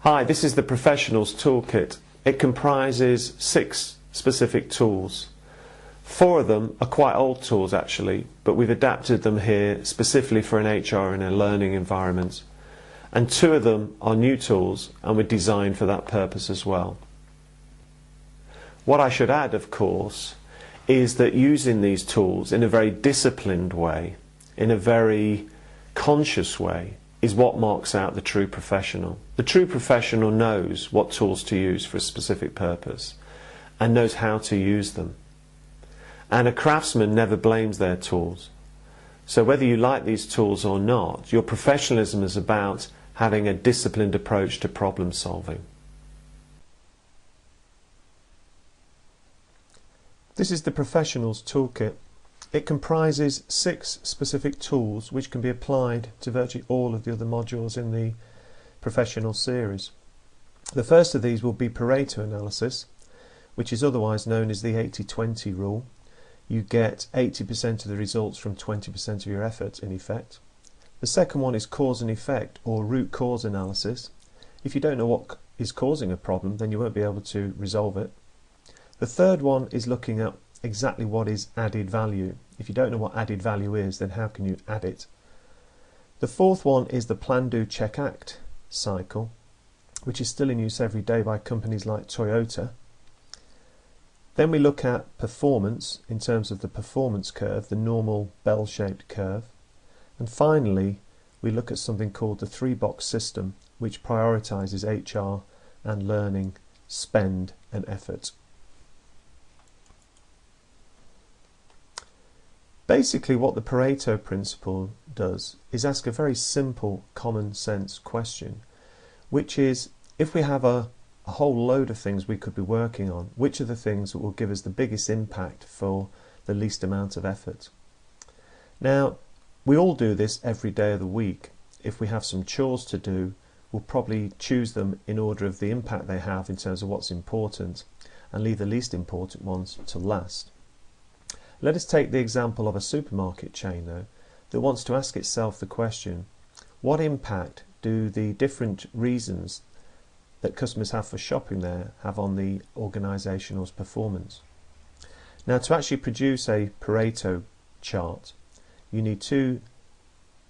Hi, this is the Professionals Toolkit. It comprises 6 specific tools. 4 of them are quite old tools actually, but we've adapted them here specifically for an HR and a learning environment. And 2 of them are new tools and were designed for that purpose as well. What I should add, of course, is that using these tools in a very disciplined way, in a very conscious way, is what marks out the true professional. The true professional knows what tools to use for a specific purpose and knows how to use them. And a craftsman never blames their tools. So whether you like these tools or not, your professionalism is about having a disciplined approach to problem solving. This is the Professionals Toolkit. It comprises 6 specific tools which can be applied to virtually all of the other modules in the Professional series. The first of these will be Pareto analysis, which is otherwise known as the 80-20 rule. You get 80% of the results from 20% of your effort, in effect. The second one is cause and effect, or root cause analysis. If you don't know what is causing a problem, then you won't be able to resolve it. The third one is looking at exactly what is added value. If you don't know what added value is, then how can you add it? The fourth one is the plan, do, check, act cycle, which is still in use every day by companies like Toyota. Then we look at performance in terms of the performance curve, the normal bell-shaped curve. And finally, we look at something called the 3-box system, which prioritizes HR and learning, spend and effort. Basically, what the Pareto principle does is ask a very simple common sense question, which is, if we have a whole load of things we could be working on, which are the things that will give us the biggest impact for the least amount of effort? Now, we all do this every day of the week. If we have some chores to do, we'll probably choose them in order of the impact they have in terms of what's important and leave the least important ones to last. Let us take the example of a supermarket chain, though, that wants to ask itself the question, what impact do the different reasons that customers have for shopping there have on the organisation's performance? Now, to actually produce a Pareto chart, you need 2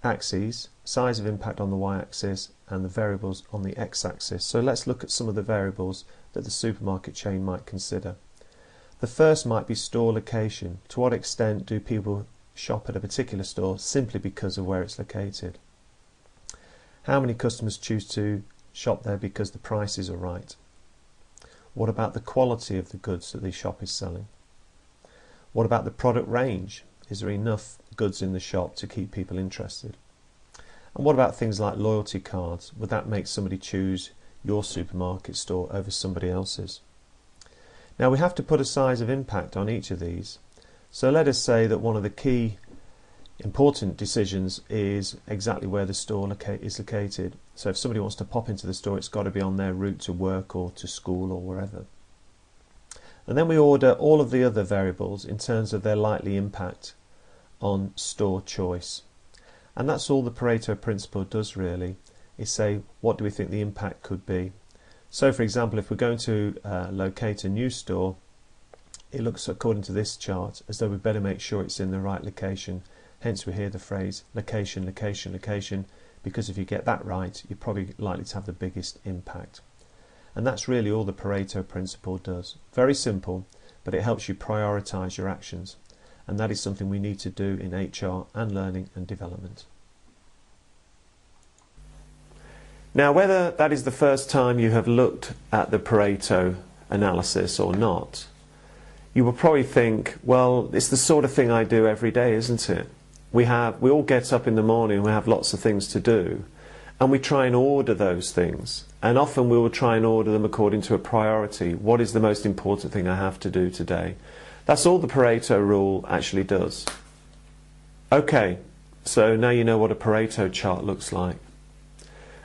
axes, size of impact on the y-axis and the variables on the x-axis. So let's look at some of the variables that the supermarket chain might consider. The first might be store location. To what extent do people shop at a particular store simply because of where it's located? How many customers choose to shop there because the prices are right? What about the quality of the goods that the shop is selling? What about the product range? Is there enough goods in the shop to keep people interested? And what about things like loyalty cards? Would that make somebody choose your supermarket store over somebody else's? Now, we have to put a size of impact on each of these. So let us say that one of the key important decisions is exactly where the store is located. So if somebody wants to pop into the store, it's got to be on their route to work or to school or wherever. And then we order all of the other variables in terms of their likely impact on store choice. And that's all the Pareto principle does really, is say, what do we think the impact could be? So for example, if we're going to locate a new store, it looks, according to this chart, as though we better make sure it's in the right location. Hence we hear the phrase location, location, location, because if you get that right, you're probably likely to have the biggest impact. And that's really all the Pareto principle does. Very simple, but it helps you prioritise your actions. And that is something we need to do in HR and learning and development. Now, whether that is the first time you have looked at the Pareto analysis or not, you will probably think, well, it's the sort of thing I do every day, isn't it? We all get up in the morning and we have lots of things to do, and we try and order those things. And often we will try and order them according to a priority. What is the most important thing I have to do today? That's all the Pareto rule actually does. Okay, so now you know what a Pareto chart looks like.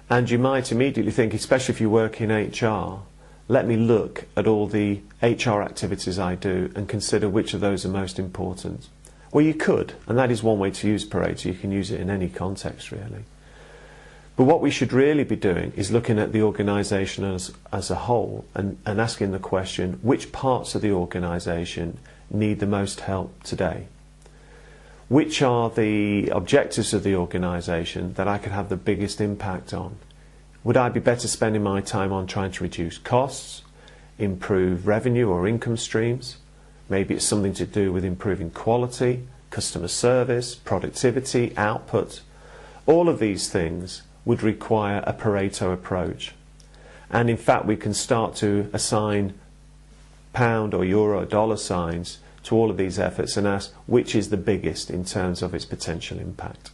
And you might immediately think, especially if you work in HR, let me look at all the HR activities I do and consider which of those are most important. Well, you could, and that is one way to use Pareto. You can use it in any context, really. But what we should really be doing is looking at the organisation as a whole and asking the question, which parts of the organisation need the most help today? Which are the objectives of the organisation that I could have the biggest impact on? Would I be better spending my time on trying to reduce costs, improve revenue or income streams? Maybe it's something to do with improving quality, customer service, productivity, output. All of these things would require a Pareto approach. And in fact, we can start to assign pound or euro or dollar signs to all of these efforts and ask which is the biggest in terms of its potential impact.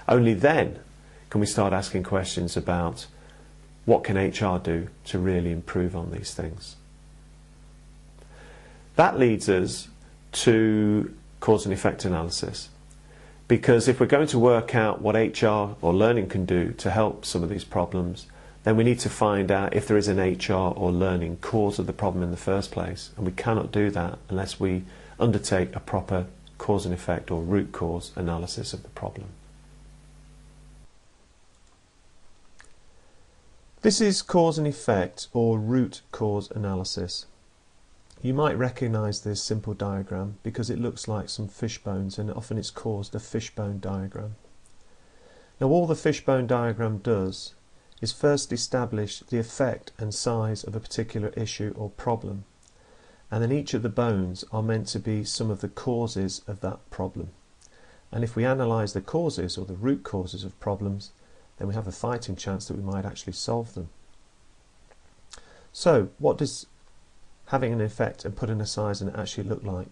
Only then can we start asking questions about what can HR do to really improve on these things. That leads us to cause and effect analysis. Because if we're going to work out what HR or learning can do to help some of these problems, then we need to find out if there is an HR or learning cause of the problem in the first place. And we cannot do that unless we undertake a proper cause and effect or root cause analysis of the problem. This is cause and effect or root cause analysis. You might recognise this simple diagram because it looks like some fish bones, and often it's called a fishbone diagram. Now all the fishbone diagram does is first establish the effect and size of a particular issue or problem, and then each of the bones are meant to be some of the causes of that problem. And if we analyse the causes or the root causes of problems, then we have a fighting chance that we might actually solve them. So what does having an effect and putting a size in it actually look like?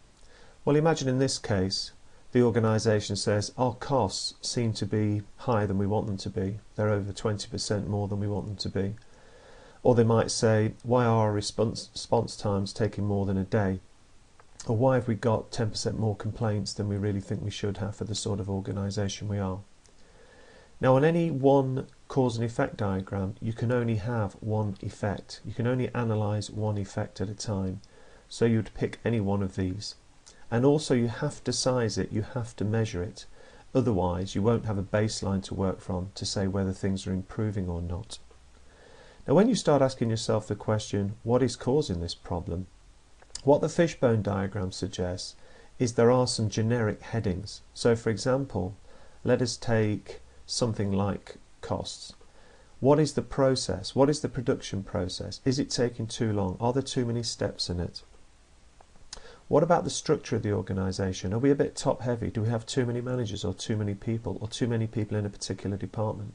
Well, imagine in this case the organisation says our costs seem to be higher than we want them to be. They're over 20% more than we want them to be. Or they might say, why are our response times taking more than a day? Or why have we got 10% more complaints than we really think we should have for the sort of organisation we are? Now on any one cause and effect diagram, you can only have one effect. You can only analyse one effect at a time. So you'd pick any one of these. And also you have to size it, you have to measure it. Otherwise you won't have a baseline to work from to say whether things are improving or not. Now when you start asking yourself the question, what is causing this problem? What the fishbone diagram suggests is there are some generic headings. So for example, let us take something like costs. What is the process? What is the production process? Is it taking too long? Are there too many steps in it? What about the structure of the organisation? Are we a bit top heavy? Do we have too many managers or too many people in a particular department?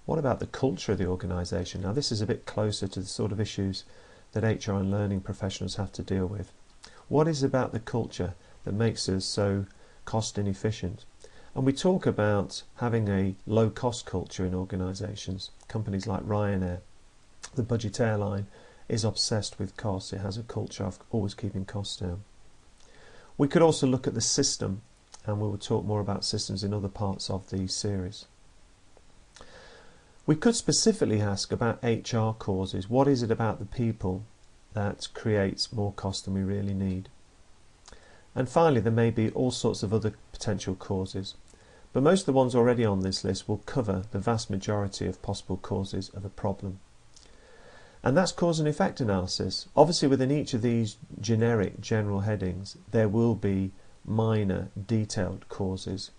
What about the culture of the organisation? Now this is a bit closer to the sort of issues that HR and learning professionals have to deal with. What is about the culture that makes us so cost inefficient? And we talk about having a low-cost culture in organisations. Companies like Ryanair, the budget airline, is obsessed with costs. It has a culture of always keeping costs down. We could also look at the system, and we will talk more about systems in other parts of the series. We could specifically ask about HR causes. What is it about the people that creates more cost than we really need? And finally, there may be all sorts of other potential causes. But most of the ones already on this list will cover the vast majority of possible causes of a problem. And that's cause and effect analysis. Obviously within each of these generic general headings there will be minor detailed causes.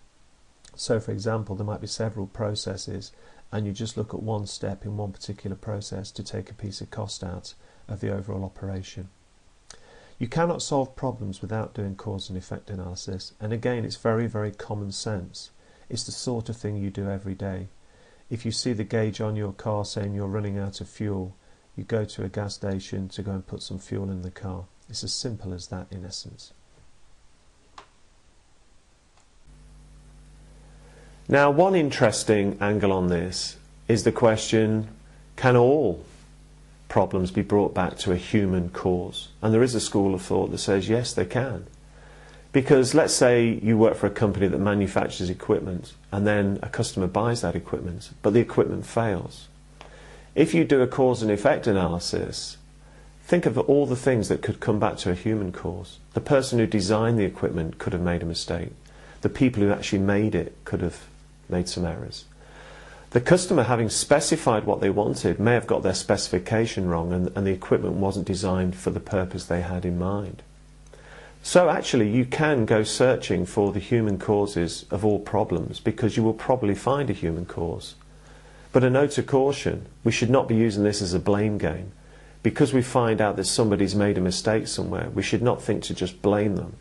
So for example there might be several processes and you just look at one step in one particular process to take a piece of cost out of the overall operation. You cannot solve problems without doing cause and effect analysis, and again it's very, very common sense. It's the sort of thing you do every day. If you see the gauge on your car saying you're running out of fuel, you go to a gas station to go and put some fuel in the car. It's as simple as that in essence. Now one interesting angle on this is the question, can all problems be brought back to a human cause? And there is a school of thought that says yes, they can. Because let's say you work for a company that manufactures equipment and then a customer buys that equipment, but the equipment fails. If you do a cause and effect analysis, think of all the things that could come back to a human cause. The person who designed the equipment could have made a mistake. The people who actually made it could have made some errors. The customer, having specified what they wanted, may have got their specification wrong, and the equipment wasn't designed for the purpose they had in mind. So actually you can go searching for the human causes of all problems, because you will probably find a human cause. But a note of caution, we should not be using this as a blame game. Because we find out that somebody's made a mistake somewhere, we should not think to just blame them.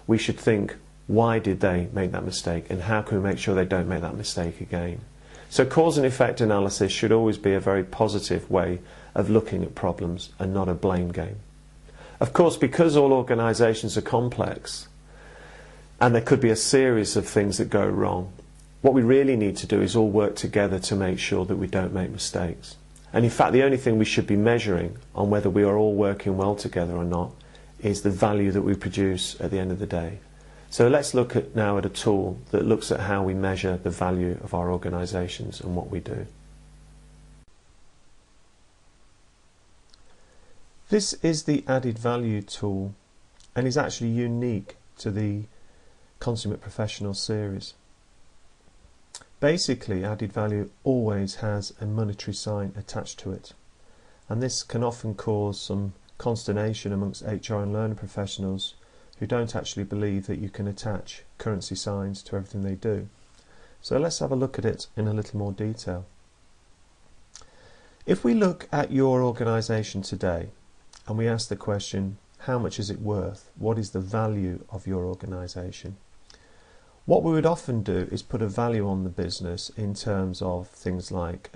We should think, why did they make that mistake, and how can we make sure they don't make that mistake again? So cause and effect analysis should always be a very positive way of looking at problems and not a blame game. Of course, because all organisations are complex and there could be a series of things that go wrong, what we really need to do is all work together to make sure that we don't make mistakes. And in fact, the only thing we should be measuring on whether we are all working well together or not is the value that we produce at the end of the day. So let's look now at a tool that looks at how we measure the value of our organisations and what we do. This is the added value tool and is actually unique to the Consummate Professional series. Basically, added value always has a monetary sign attached to it, and this can often cause some consternation amongst HR and learning professionals who don't actually believe that you can attach currency signs to everything they do. So let's have a look at it in a little more detail. If we look at your organisation today and we ask the question, how much is it worth? What is the value of your organisation? What we would often do is put a value on the business in terms of things like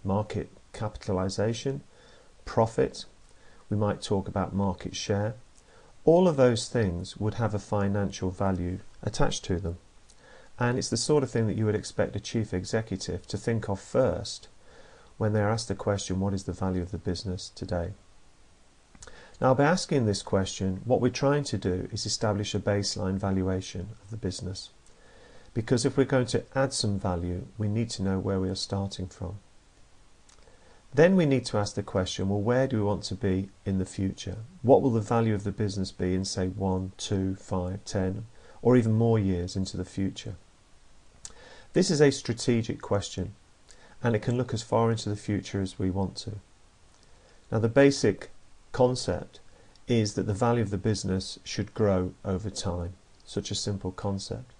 market capitalisation, profit. We might talk about market share. All of those things would have a financial value attached to them. And it's the sort of thing that you would expect a chief executive to think of first when they're asked the question, what is the value of the business today? Now, by asking this question, what we're trying to do is establish a baseline valuation of the business. Because if we're going to add some value, we need to know where we are starting from. Then we need to ask the question, well, where do we want to be in the future? What will the value of the business be in, say, 1, 2, 5, 10, or even more years into the future? This is a strategic question, and it can look as far into the future as we want to. Now, the basic concept is that the value of the business should grow over time. Such a simple concept.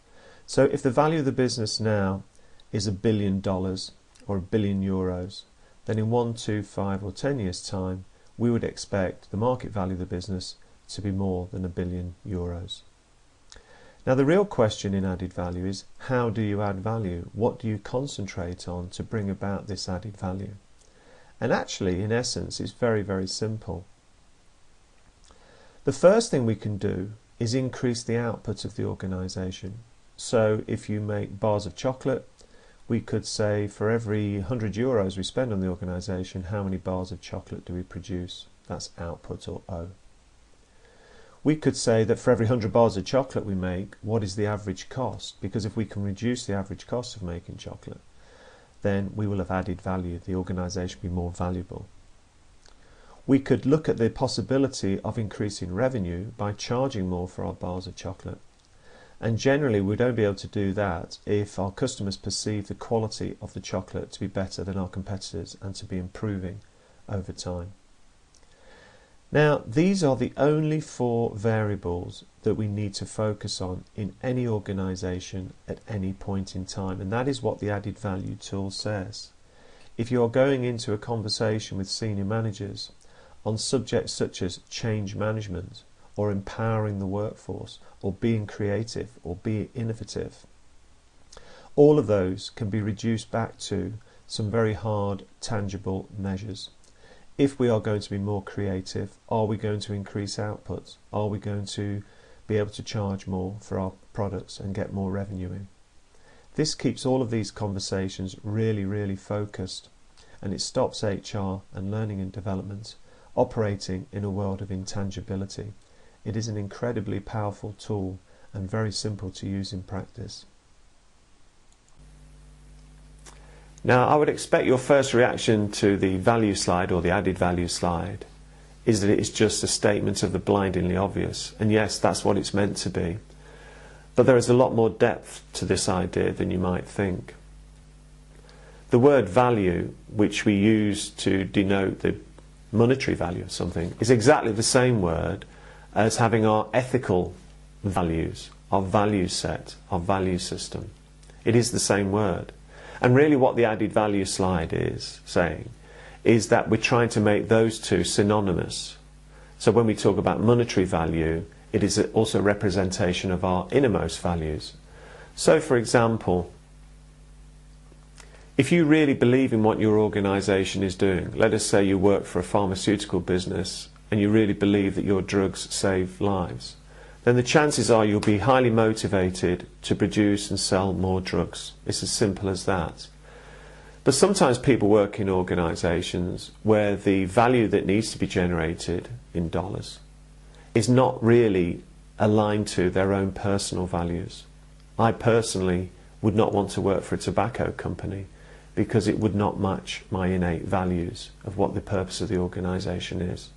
So if the value of the business now is $1 billion or €1 billion, then in 1, 2, 5 or 10 years time we would expect the market value of the business to be more than €1 billion. Now the real question in added value is, how do you add value? What do you concentrate on to bring about this added value? And actually, in essence, it's very, very simple. The first thing we can do is increase the output of the organisation. So if you make bars of chocolate, we could say for every €100 we spend on the organisation, how many bars of chocolate do we produce? That's output, or O. We could say that for every 100 bars of chocolate we make, what is the average cost? Because if we can reduce the average cost of making chocolate, then we will have added value. The organisation will be more valuable. We could look at the possibility of increasing revenue by charging more for our bars of chocolate. And generally we don't be able to do that if our customers perceive the quality of the chocolate to be better than our competitors and to be improving over time. Now, these are the only 4 variables that we need to focus on in any organisation at any point in time, and that is what the added value tool says. If you are going into a conversation with senior managers on subjects such as change management, or empowering the workforce, or being creative, or being innovative, all of those can be reduced back to some very hard, tangible measures. If we are going to be more creative, are we going to increase output? Are we going to be able to charge more for our products and get more revenue in? This keeps all of these conversations really, really focused, and it stops HR and learning and development operating in a world of intangibility. It is an incredibly powerful tool and very simple to use in practice. Now, I would expect your first reaction to the value slide, or the added value slide, is that it is just a statement of the blindingly obvious. And yes, that's what it's meant to be. But there is a lot more depth to this idea than you might think. The word value, which we use to denote the monetary value of something, is exactly the same word as having our ethical values, our value set, our value system. It is the same word. And really what the added value slide is saying is that we're trying to make those two synonymous. So when we talk about monetary value, it is also a representation of our innermost values. So for example, if you really believe in what your organisation is doing, let us say you work for a pharmaceutical business and you really believe that your drugs save lives, then the chances are you'll be highly motivated to produce and sell more drugs. It's as simple as that. But sometimes people work in organisations where the value that needs to be generated in dollars is not really aligned to their own personal values. I personally would not want to work for a tobacco company because it would not match my innate values of what the purpose of the organisation is.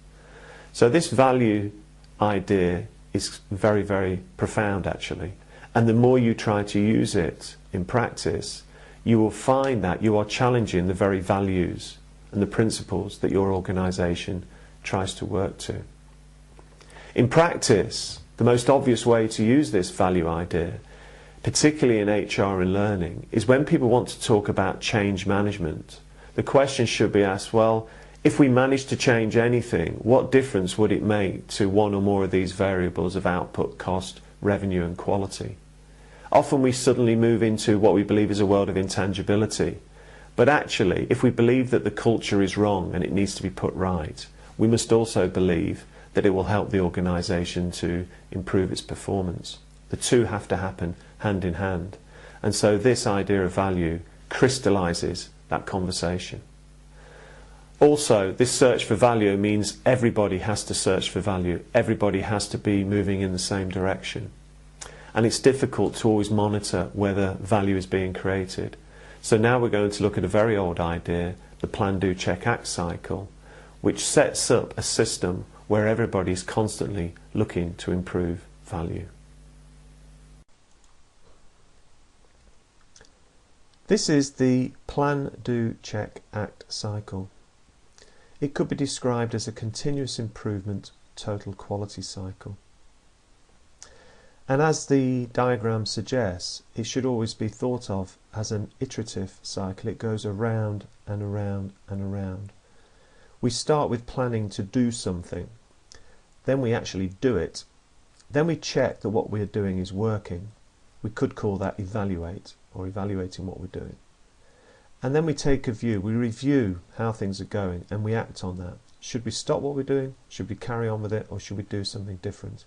So this value idea is very, very profound actually. And the more you try to use it in practice, you will find that you are challenging the very values and the principles that your organisation tries to work to. In practice, the most obvious way to use this value idea, particularly in HR and learning, is when people want to talk about change management. The question should be asked, well, if we manage to change anything, what difference would it make to one or more of these variables of output, cost, revenue and quality? Often we suddenly move into what we believe is a world of intangibility. But actually, if we believe that the culture is wrong and it needs to be put right, we must also believe that it will help the organisation to improve its performance. The two have to happen hand in hand. And so this idea of value crystallises that conversation. Also, this search for value means everybody has to search for value. Everybody has to be moving in the same direction. And it's difficult to always monitor whether value is being created. So now we're going to look at a very old idea, the plan, do, check, act cycle, which sets up a system where everybody's constantly looking to improve value. This is the plan, do, check, act cycle. It could be described as a continuous improvement total quality cycle. And as the diagram suggests, it should always be thought of as an iterative cycle. It goes around and around and around. We start with planning to do something, then we actually do it, then we check that what we're doing is working. We could call that evaluate, or evaluating what we're doing. And then we take a view, we review how things are going and we act on that. Should we stop what we're doing? Should we carry on with it? Or should we do something different?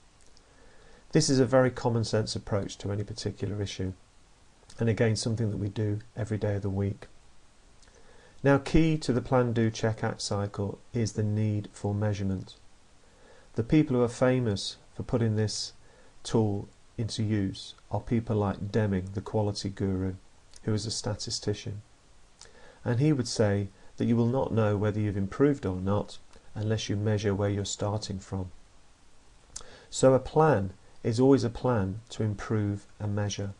This is a very common sense approach to any particular issue. And again, something that we do every day of the week. Now, key to the plan, do, check, act cycle is the need for measurement. The people who are famous for putting this tool into use are people like Deming, the quality guru, who is a statistician. And he would say that you will not know whether you've improved or not unless you measure where you're starting from. So a plan is always a plan to improve and measure.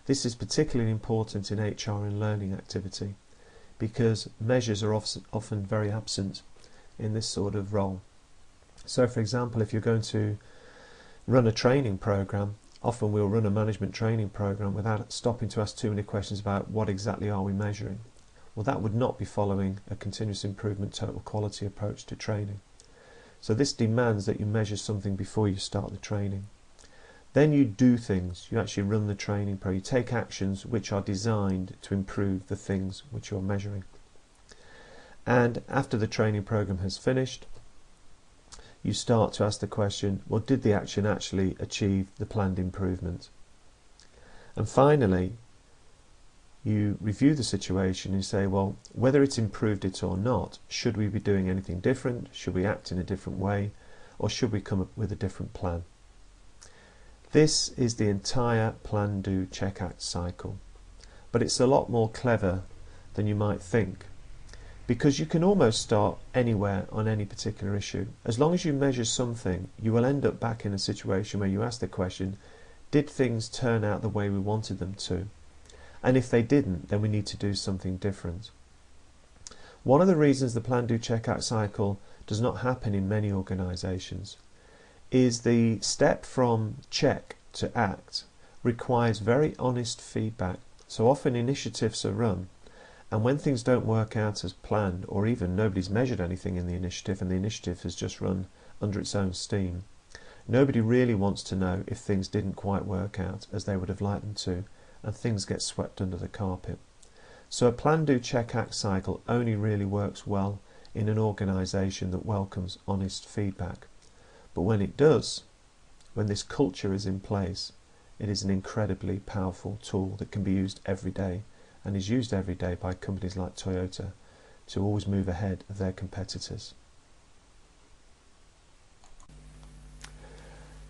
This is particularly important in HR and learning activity because measures are often very absent in this sort of role. So for example, if you're going to run a training program, often we'll run a management training program without stopping to ask too many questions about what exactly are we measuring. Well, that would not be following a continuous improvement total quality approach to training. So this demands that you measure something before you start the training. Then you do things, you actually run the training program, you take actions which are designed to improve the things which you're measuring. And after the training program has finished, you start to ask the question, well, did the action actually achieve the planned improvement? And finally, you review the situation and say, well, whether it's improved it or not, should we be doing anything different? Should we act in a different way? Or should we come up with a different plan? This is the entire plan, do, check, act cycle. But it's a lot more clever than you might think, because you can almost start anywhere on any particular issue. As long as you measure something, you will end up back in a situation where you ask the question, did things turn out the way we wanted them to? And if they didn't, then we need to do something different. One of the reasons the plan, do, check, act cycle does not happen in many organisations is the step from check to act requires very honest feedback. So often initiatives are run, and when things don't work out as planned, or even nobody's measured anything in the initiative and the initiative has just run under its own steam, nobody really wants to know if things didn't quite work out as they would have liked them to, and things get swept under the carpet. So a plan, do, check, act cycle only really works well in an organisation that welcomes honest feedback. But when it does, when this culture is in place, it is an incredibly powerful tool that can be used every day, and is used every day by companies like Toyota to always move ahead of their competitors.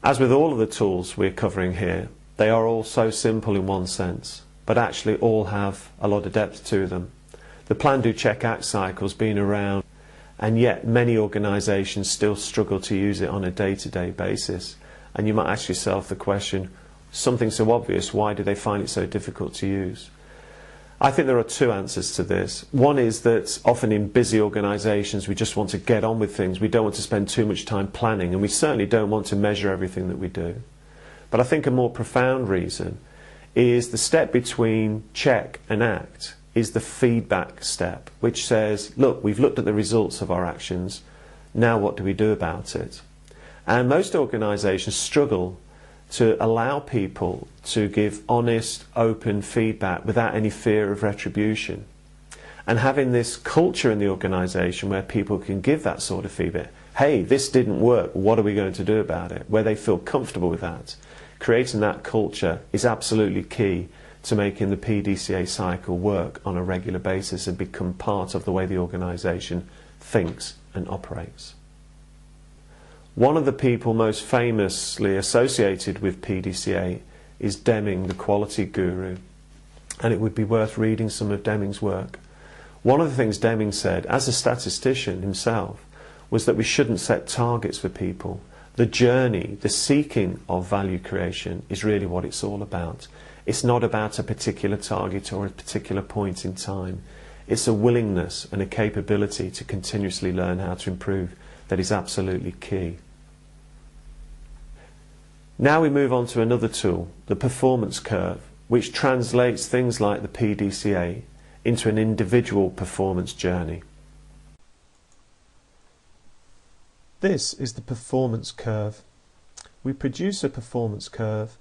As with all of the tools we're covering here, they are all so simple in one sense, but actually all have a lot of depth to them. The plan, do, check, act cycle's been around, and yet many organisations still struggle to use it on a day-to-day basis. And you might ask yourself the question, something so obvious, why do they find it so difficult to use? I think there are two answers to this. One is that often in busy organisations we just want to get on with things. We don't want to spend too much time planning, and we certainly don't want to measure everything that we do. But I think a more profound reason is the step between check and act is the feedback step, which says, look, we've looked at the results of our actions, now what do we do about it? And most organisations struggle to allow people to give honest, open feedback without any fear of retribution. And having this culture in the organisation where people can give that sort of feedback, hey, this didn't work, what are we going to do about it? Where they feel comfortable with that. Creating that culture is absolutely key to making the PDCA cycle work on a regular basis and become part of the way the organisation thinks and operates. One of the people most famously associated with PDCA is Deming, the quality guru, and it would be worth reading some of Deming's work. One of the things Deming said, as a statistician himself, was that we shouldn't set targets for people. The journey, the seeking of value creation is really what it's all about. It's not about a particular target or a particular point in time. It's a willingness and a capability to continuously learn how to improve that is absolutely key. Now we move on to another tool, the performance curve, which translates things like the PDCA into an individual performance journey. This is the performance curve. We produce a performance curve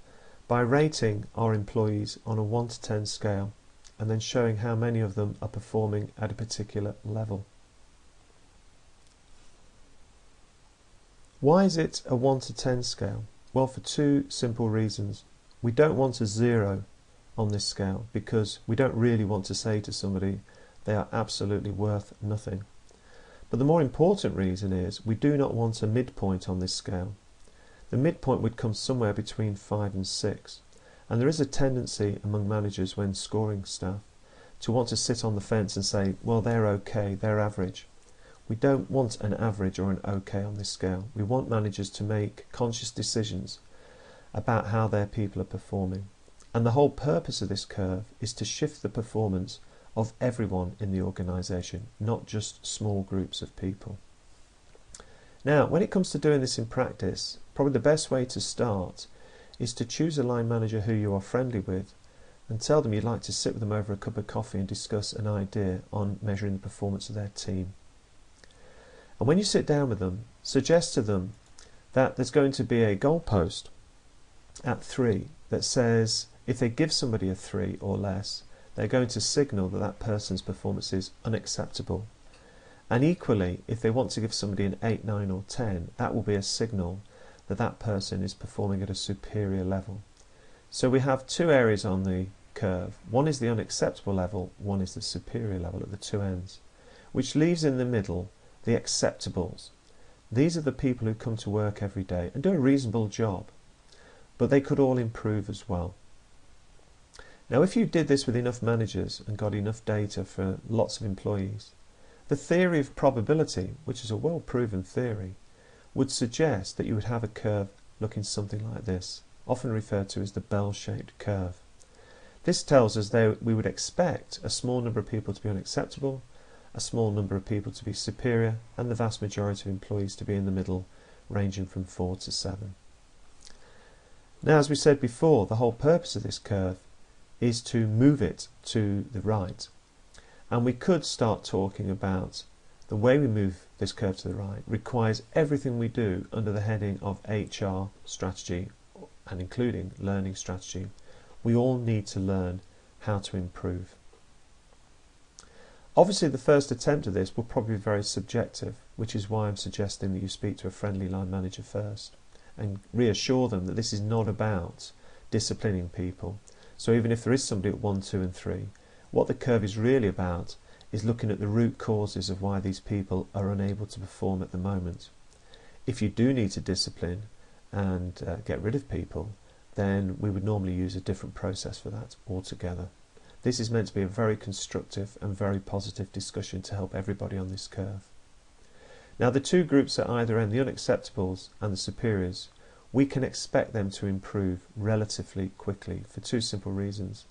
by rating our employees on a 1 to 10 scale and then showing how many of them are performing at a particular level. Why is it a 1 to 10 scale? Well, for two simple reasons. We don't want a 0 on this scale because we don't really want to say to somebody they are absolutely worth nothing. But the more important reason is we do not want a midpoint on this scale. The midpoint would come somewhere between 5 and 6, and there is a tendency among managers when scoring staff to want to sit on the fence and say, well, they're okay, they're average. We don't want an average or an okay on this scale. We want managers to make conscious decisions about how their people are performing. And the whole purpose of this curve is to shift the performance of everyone in the organisation, not just small groups of people. Now, when it comes to doing this in practice, probably the best way to start is to choose a line manager who you are friendly with and tell them you'd like to sit with them over a cup of coffee and discuss an idea on measuring the performance of their team. And when you sit down with them, suggest to them that there's going to be a goalpost at 3 that says if they give somebody a 3 or less, they're going to signal that that person's performance is unacceptable. And equally, if they want to give somebody an 8, 9 or 10, that will be a signal that that person is performing at a superior level. So we have two areas on the curve. One is the unacceptable level, one is the superior level at the two ends, which leaves in the middle the acceptables. These are the people who come to work every day and do a reasonable job, but they could all improve as well. Now, if you did this with enough managers and got enough data for lots of employees, the theory of probability, which is a well-proven theory, would suggest that you would have a curve looking something like this, often referred to as the bell-shaped curve. This tells us that we would expect a small number of people to be unacceptable, a small number of people to be superior, and the vast majority of employees to be in the middle, ranging from 4 to 7. Now, as we said before, the whole purpose of this curve is to move it to the right. And we could start talking about the way we move this curve to the right requires everything we do under the heading of HR strategy, and including learning strategy. We all need to learn how to improve. Obviously, the first attempt at this will probably be very subjective, which is why I'm suggesting that you speak to a friendly line manager first and reassure them that this is not about disciplining people. So even if there is somebody at 1, 2 and 3, what the curve is really about is looking at the root causes of why these people are unable to perform at the moment. If you do need to discipline and get rid of people, then we would normally use a different process for that altogether. This is meant to be a very constructive and very positive discussion to help everybody on this curve. Now, the two groups at either end, the unacceptables and the superiors, we can expect them to improve relatively quickly for two simple reasons.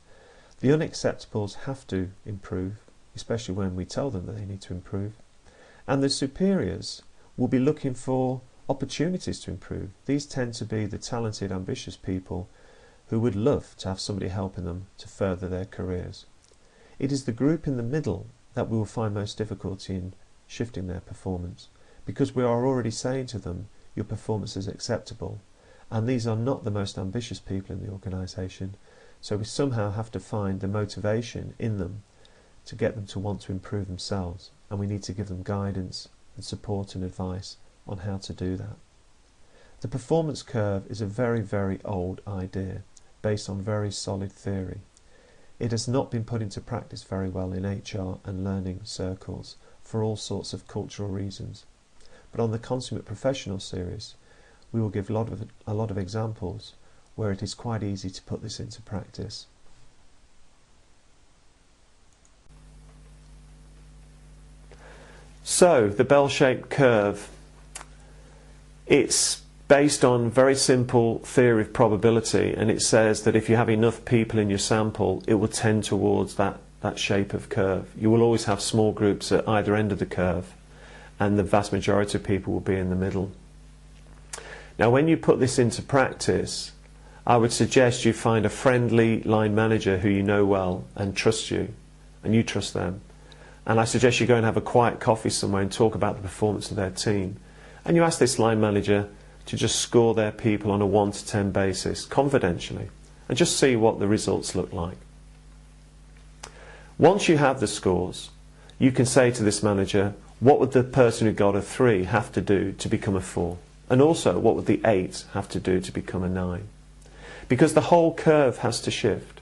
The unacceptables have to improve, especially when we tell them that they need to improve, and the superiors will be looking for opportunities to improve. These tend to be the talented, ambitious people who would love to have somebody helping them to further their careers. It is the group in the middle that we will find most difficulty in shifting their performance, because we are already saying to them, your performance is acceptable, and these are not the most ambitious people in the organisation, so we somehow have to find the motivation in them to get them to want to improve themselves, and we need to give them guidance and support and advice on how to do that. The performance curve is a very, very old idea based on very solid theory. It has not been put into practice very well in HR and learning circles for all sorts of cultural reasons. But on the Consummate Professional series, we will give a lot of examples where it is quite easy to put this into practice. So, the bell-shaped curve, it's based on very simple theory of probability, and it says that if you have enough people in your sample, it will tend towards that shape of curve. You will always have small groups at either end of the curve, and the vast majority of people will be in the middle. Now, when you put this into practice, I would suggest you find a friendly line manager who you know well and trusts you, and you trust them. And I suggest you go and have a quiet coffee somewhere and talk about the performance of their team. And you ask this line manager to just score their people on a 1 to 10 basis, confidentially, and just see what the results look like. Once you have the scores, you can say to this manager, what would the person who got a 3 have to do to become a 4? And also, what would the 8 have to do to become a 9? Because the whole curve has to shift.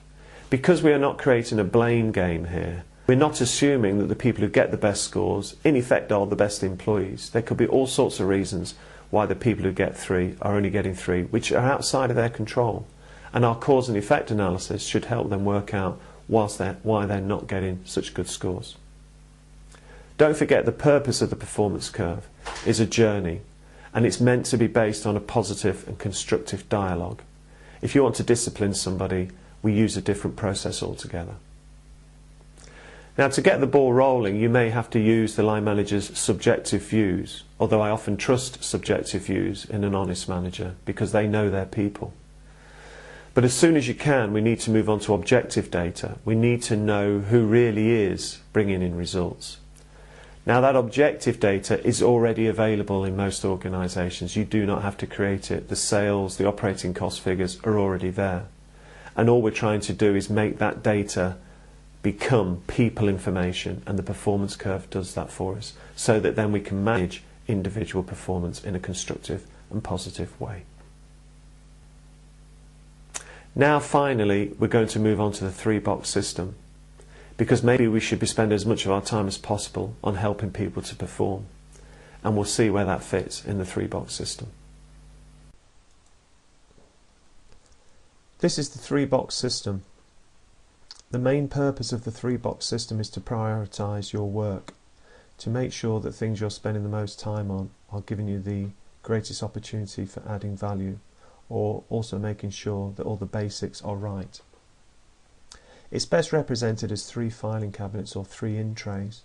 Because we are not creating a blame game here, we're not assuming that the people who get the best scores, in effect, are the best employees. There could be all sorts of reasons why the people who get 3 are only getting 3, which are outside of their control. And our cause and effect analysis should help them work out why they're not getting such good scores. Don't forget, the purpose of the performance curve is a journey, and it's meant to be based on a positive and constructive dialogue. If you want to discipline somebody, we use a different process altogether. Now, to get the ball rolling, you may have to use the line manager's subjective views, although I often trust subjective views in an honest manager because they know their people. But as soon as you can, we need to move on to objective data. We need to know who really is bringing in results. Now, that objective data is already available in most organisations. You do not have to create it. The sales, the operating cost figures are already there. And all we're trying to do is make that data become people information, and the performance curve does that for us, so that then we can manage individual performance in a constructive and positive way. Now finally, we're going to move on to the 3-box system, because maybe we should be spending as much of our time as possible on helping people to perform, and we'll see where that fits in the 3-box system. This is the 3-box system. The main purpose of the 3-box system is to prioritise your work, to make sure that things you're spending the most time on are giving you the greatest opportunity for adding value, or also making sure that all the basics are right. It's best represented as 3 filing cabinets or 3 in trays.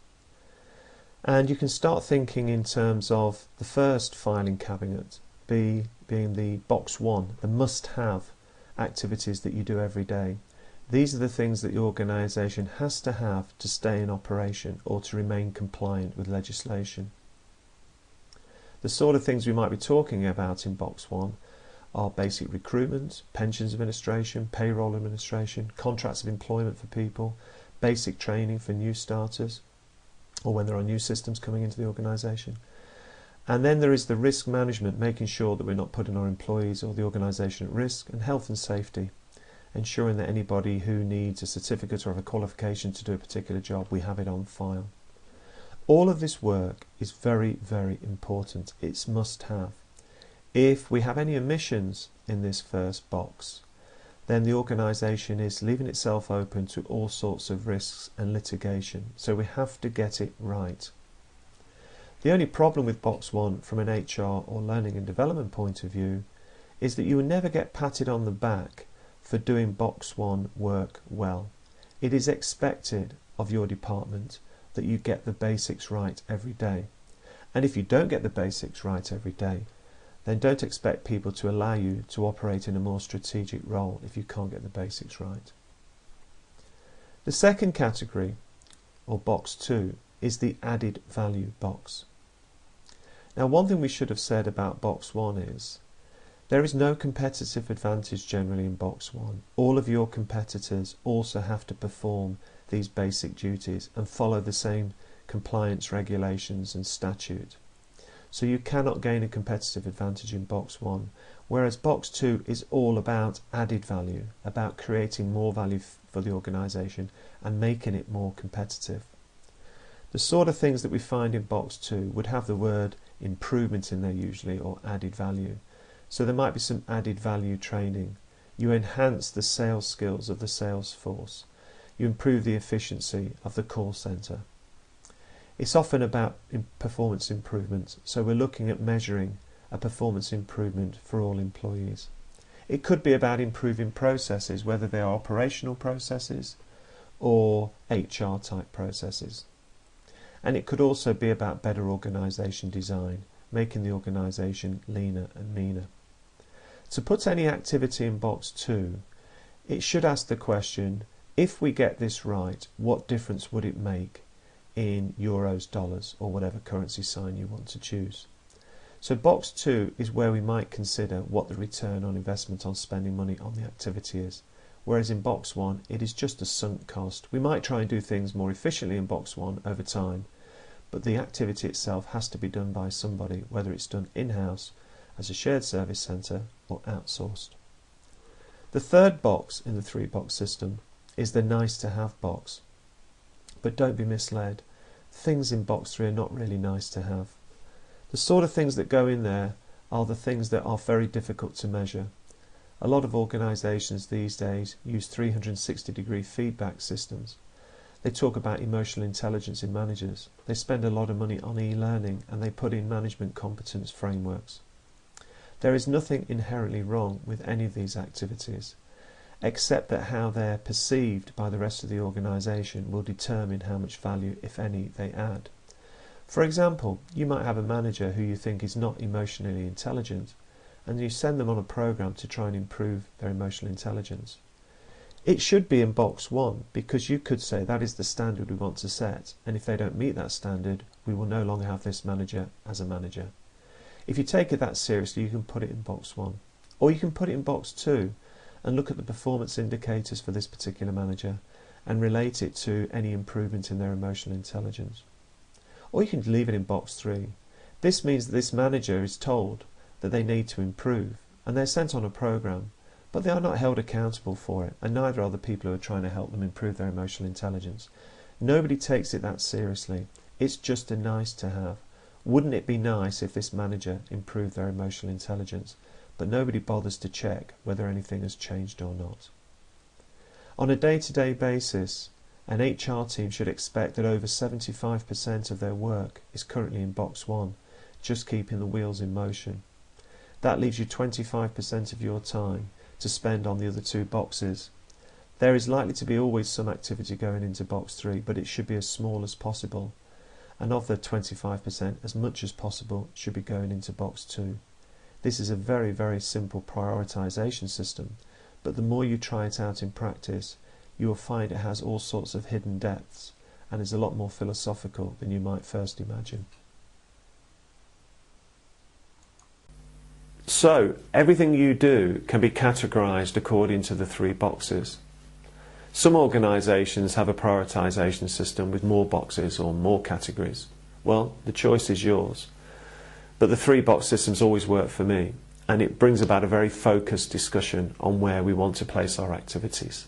And you can start thinking in terms of the first filing cabinet being the box 1, the must-have activities that you do every day. These are the things that the organisation has to have to stay in operation or to remain compliant with legislation. The sort of things we might be talking about in box 1 are basic recruitment, pensions administration, payroll administration, contracts of employment for people, basic training for new starters or when there are new systems coming into the organisation. And then there is the risk management, making sure that we're not putting our employees or the organisation at risk, and health and safety, ensuring that anybody who needs a certificate or a qualification to do a particular job, we have it on file. All of this work is very, very important. It's must have. If we have any omissions in this first box, then the organisation is leaving itself open to all sorts of risks and litigation. So we have to get it right. The only problem with box 1 from an HR or learning and development point of view is that you will never get patted on the back for doing box 1 work well. It is expected of your department that you get the basics right every day. And if you don't get the basics right every day, then don't expect people to allow you to operate in a more strategic role if you can't get the basics right. The second category, or box 2, is the added value box. Now, one thing we should have said about box 1 is there is no competitive advantage generally in box 1. All of your competitors also have to perform these basic duties and follow the same compliance regulations and statute. So you cannot gain a competitive advantage in box 1, whereas box 2 is all about added value, about creating more value for the organisation and making it more competitive. The sort of things that we find in box 2 would have the word improvement in there usually, or added value. So there might be some added value training. You enhance the sales skills of the sales force. You improve the efficiency of the call centre. It's often about performance improvement, so we're looking at measuring a performance improvement for all employees. It could be about improving processes, whether they are operational processes or HR type processes. And it could also be about better organisation design, making the organisation leaner and meaner. To put any activity in box 2, it should ask the question, if we get this right, what difference would it make in euros, dollars, or whatever currency sign you want to choose? So box 2 is where we might consider what the return on investment on spending money on the activity is, whereas in box 1 it is just a sunk cost. We might try and do things more efficiently in box 1 over time, but the activity itself has to be done by somebody, whether it's done in-house as a shared service centre or outsourced. The third box in the 3-box system is the nice to have box. But don't be misled. Things in box 3 are not really nice to have. The sort of things that go in there are the things that are very difficult to measure. A lot of organisations these days use 360-degree feedback systems. They talk about emotional intelligence in managers. They spend a lot of money on e-learning and they put in management competence frameworks. There is nothing inherently wrong with any of these activities, except that how they're perceived by the rest of the organisation will determine how much value, if any, they add. For example, you might have a manager who you think is not emotionally intelligent, and you send them on a programme to try and improve their emotional intelligence. It should be in box 1, because you could say that is the standard we want to set, and if they don't meet that standard, we will no longer have this manager as a manager. If you take it that seriously, you can put it in box 1. Or you can put it in box 2 and look at the performance indicators for this particular manager and relate it to any improvement in their emotional intelligence. Or you can leave it in box 3. This means that this manager is told that they need to improve and they're sent on a programme, but they are not held accountable for it, and neither are the people who are trying to help them improve their emotional intelligence. Nobody takes it that seriously. It's just a nice to have. Wouldn't it be nice if this manager improved their emotional intelligence? But nobody bothers to check whether anything has changed or not. On a day-to-day basis, an HR team should expect that over 75% of their work is currently in box 1, just keeping the wheels in motion. That leaves you 25% of your time to spend on the other 2 boxes. There is likely to be always some activity going into box 3, but it should be as small as possible. And of the 25%, as much as possible should be going into box 2. This is a very, very simple prioritisation system, but the more you try it out in practice, you will find it has all sorts of hidden depths and is a lot more philosophical than you might first imagine. So, everything you do can be categorised according to the 3 boxes. Some organisations have a prioritisation system with more boxes or more categories. Well, the choice is yours. But the 3-box systems always work for me, and it brings about a very focused discussion on where we want to place our activities.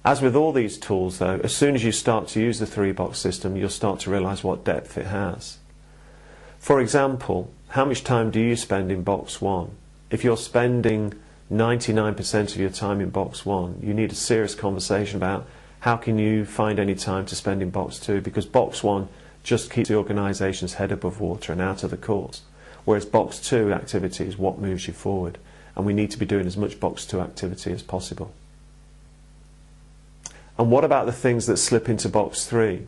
As with all these tools though, as soon as you start to use the 3-box system, you'll start to realise what depth it has. For example, how much time do you spend in box 1? If you're spending 99% of your time in box 1, you need a serious conversation about how can you find any time to spend in box 2, because box 1 just keeps the organisation's head above water and out of the courts, whereas box 2 activity is what moves you forward, and we need to be doing as much box 2 activity as possible. And what about the things that slip into box 3?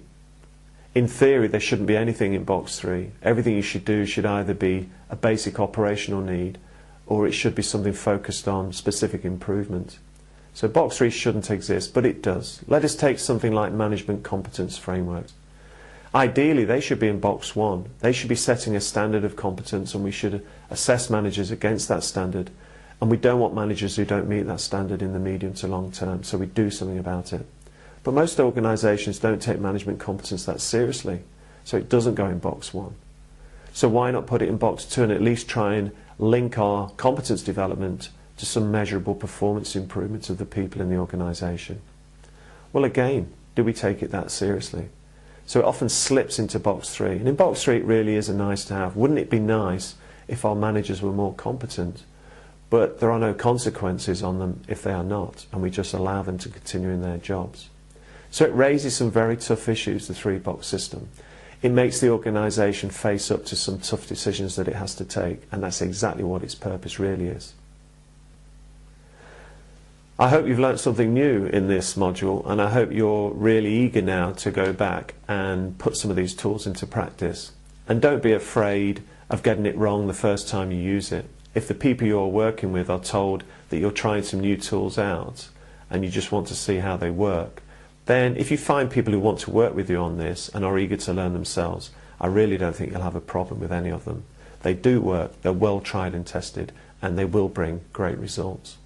In theory, there shouldn't be anything in box 3. Everything you should do should either be a basic operational need, or it should be something focused on specific improvement. So box 3 shouldn't exist, but it does. Let us take something like management competence frameworks. Ideally, they should be in box 1. They should be setting a standard of competence, and we should assess managers against that standard. And we don't want managers who don't meet that standard in the medium to long term, so we do something about it. But most organisations don't take management competence that seriously, so it doesn't go in box 1. So why not put it in box 2 and at least try and link our competence development to some measurable performance improvements of the people in the organisation? Well, again, do we take it that seriously? So it often slips into box 3. And in box 3 it really is a nice to have. Wouldn't it be nice if our managers were more competent? But there are no consequences on them if they are not, and we just allow them to continue in their jobs. So it raises some very tough issues, the 3-box system. It makes the organisation face up to some tough decisions that it has to take, and that's exactly what its purpose really is. I hope you've learnt something new in this module, and I hope you're really eager now to go back and put some of these tools into practice. And don't be afraid of getting it wrong the first time you use it. If the people you're working with are told that you're trying some new tools out and you just want to see how they work, then if you find people who want to work with you on this and are eager to learn themselves, I really don't think you'll have a problem with any of them. They do work, they're well tried and tested, and they will bring great results.